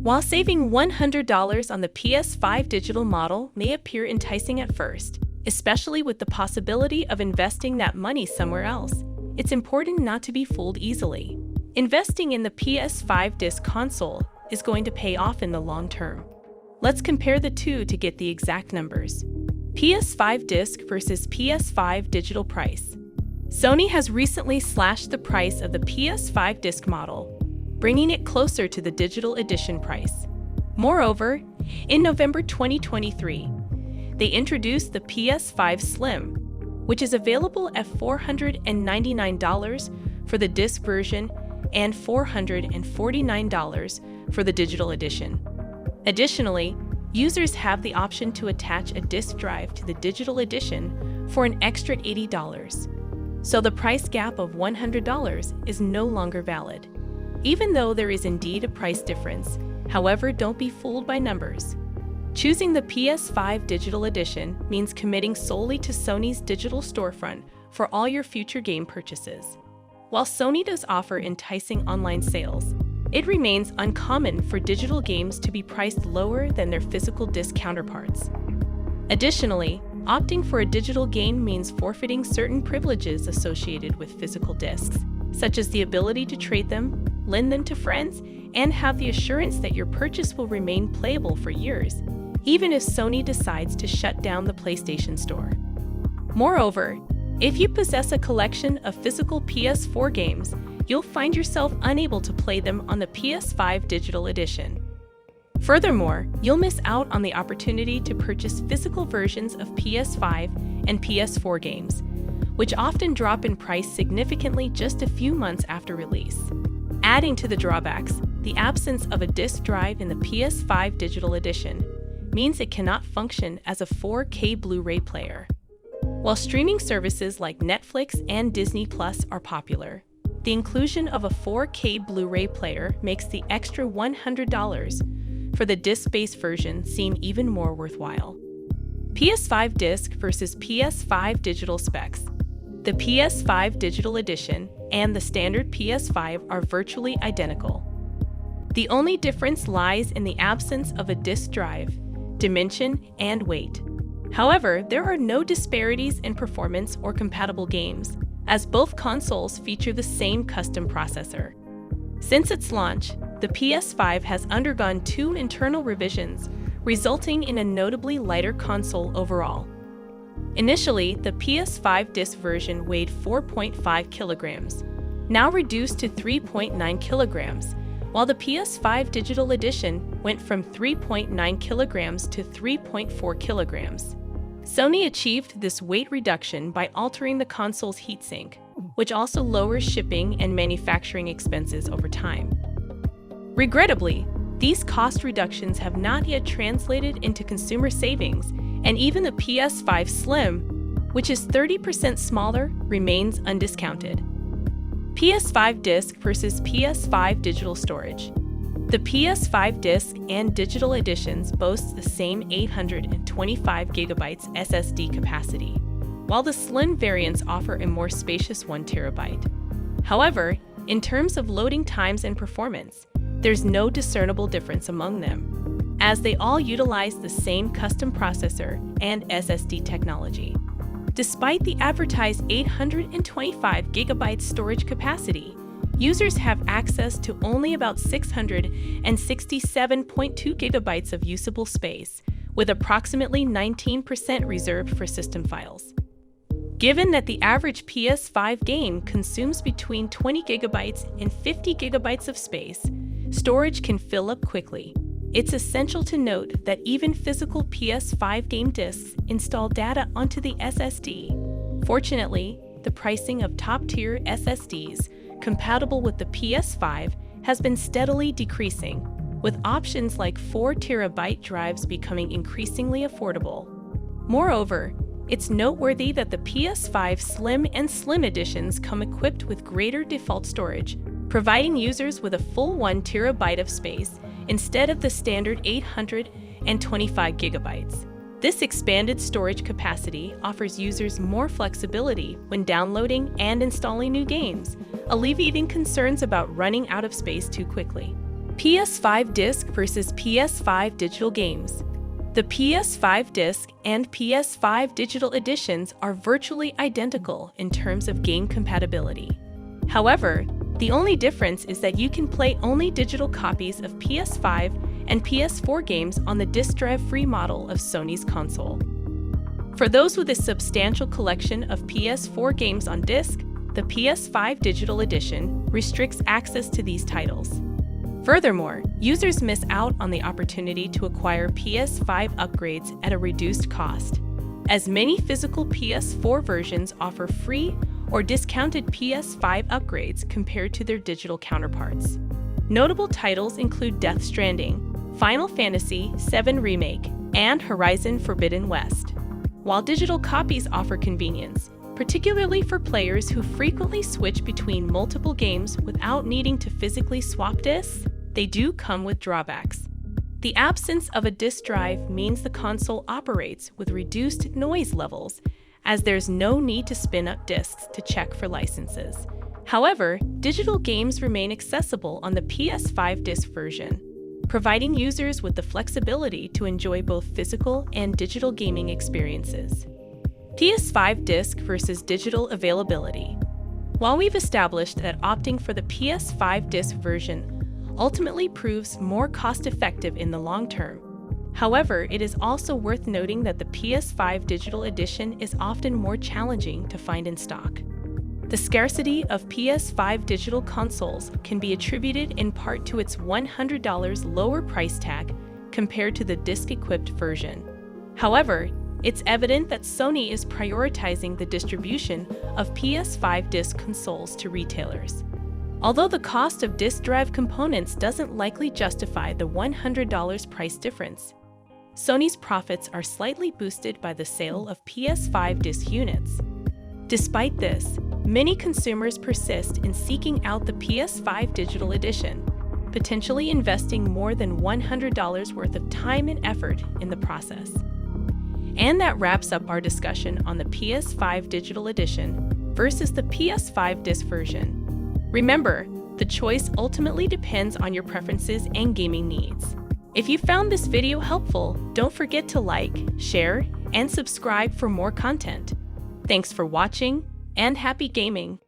While saving $100 on the PS5 digital model may appear enticing at first, especially with the possibility of investing that money somewhere else, it's important not to be fooled easily. Investing in the PS5 disc console is going to pay off in the long term. Let's compare the two to get the exact numbers. PS5 disc versus PS5 digital price. Sony has recently slashed the price of the PS5 disc model, bringing it closer to the digital edition price. Moreover, in November 2023, they introduced the PS5 Slim, which is available at $499 for the disc version and $449 for the digital edition. Additionally, users have the option to attach a disc drive to the digital edition for an extra $80. So the price gap of $100 is no longer valid. Even though there is indeed a price difference, however, don't be fooled by numbers. Choosing the PS5 Digital Edition means committing solely to Sony's digital storefront for all your future game purchases. While Sony does offer enticing online sales, it remains uncommon for digital games to be priced lower than their physical disc counterparts. Additionally, opting for a digital game means forfeiting certain privileges associated with physical discs, such as the ability to trade them, lend them to friends, and have the assurance that your purchase will remain playable for years, even if Sony decides to shut down the PlayStation Store. Moreover, if you possess a collection of physical PS4 games, you'll find yourself unable to play them on the PS5 Digital Edition. Furthermore, you'll miss out on the opportunity to purchase physical versions of PS5 and PS4 games, which often drop in price significantly just a few months after release. Adding to the drawbacks, the absence of a disc drive in the PS5 Digital Edition means it cannot function as a 4K Blu-ray player. While streaming services like Netflix and Disney Plus are popular, the inclusion of a 4K Blu-ray player makes the extra $100 for the disc-based version seem even more worthwhile. PS5 disc versus PS5 digital specs. The PS5 Digital Edition and the standard PS5 are virtually identical. The only difference lies in the absence of a disc drive, dimension, and weight. However, there are no disparities in performance or compatible games, as both consoles feature the same custom processor. Since its launch, the PS5 has undergone 2 internal revisions, resulting in a notably lighter console overall. Initially, the PS5 disc version weighed 4.5 kilograms, now reduced to 3.9 kilograms, while the PS5 Digital Edition went from 3.9 kilograms to 3.4 kilograms. Sony achieved this weight reduction by altering the console's heatsink, which also lowers shipping and manufacturing expenses over time. Regrettably, these cost reductions have not yet translated into consumer savings, and even the PS5 Slim, which is 30% smaller, remains undiscounted. PS5 disc versus PS5 digital storage. The PS5 disc and digital editions boast the same 825 GB SSD capacity, while the Slim variants offer a more spacious 1 TB. However, in terms of loading times and performance, there's no discernible difference among them, as they all utilize the same custom processor and SSD technology. Despite the advertised 825 GB storage capacity, users have access to only about 667.2 GB of usable space, with approximately 19% reserved for system files. Given that the average PS5 game consumes between 20 GB and 50 GB of space, storage can fill up quickly. It's essential to note that even physical PS5 game discs install data onto the SSD. Fortunately, the pricing of top-tier SSDs compatible with the PS5 has been steadily decreasing, with options like 4 TB drives becoming increasingly affordable. Moreover, it's noteworthy that the PS5 Slim and Slim editions come equipped with greater default storage, providing users with a full 1 TB of space instead of the standard 825 GB. This expanded storage capacity offers users more flexibility when downloading and installing new games, alleviating concerns about running out of space too quickly. PS5 Disc versus PS5 Digital games. The PS5 Disc and PS5 Digital Editions are virtually identical in terms of game compatibility. However, the only difference is that you can play only digital copies of PS5 and PS4 games on the disc drive-free model of Sony's console. For those with a substantial collection of PS4 games on disc, the PS5 Digital Edition restricts access to these titles. Furthermore, users miss out on the opportunity to acquire PS5 upgrades at a reduced cost, as many physical PS4 versions offer free or discounted PS5 upgrades compared to their digital counterparts. Notable titles include Death Stranding, Final Fantasy VII Remake, and Horizon Forbidden West. While digital copies offer convenience, particularly for players who frequently switch between multiple games without needing to physically swap discs, they do come with drawbacks. The absence of a disc drive means the console operates with reduced noise levels, as there's no need to spin up discs to check for licenses. However, digital games remain accessible on the PS5 disc version, providing users with the flexibility to enjoy both physical and digital gaming experiences. PS5 disc versus digital availability. While we've established that opting for the PS5 disc version ultimately proves more cost-effective in the long term, however, it is also worth noting that the PS5 Digital Edition is often more challenging to find in stock. The scarcity of PS5 digital consoles can be attributed in part to its $100 lower price tag compared to the disc-equipped version. However, it's evident that Sony is prioritizing the distribution of PS5 disc consoles to retailers. Although the cost of disc drive components doesn't likely justify the $100 price difference, Sony's profits are slightly boosted by the sale of PS5 disc units. Despite this, many consumers persist in seeking out the PS5 Digital Edition, potentially investing more than $100 worth of time and effort in the process. And that wraps up our discussion on the PS5 Digital Edition versus the PS5 disc version. Remember, the choice ultimately depends on your preferences and gaming needs. If you found this video helpful, don't forget to like, share, and subscribe for more content. Thanks for watching, and happy gaming!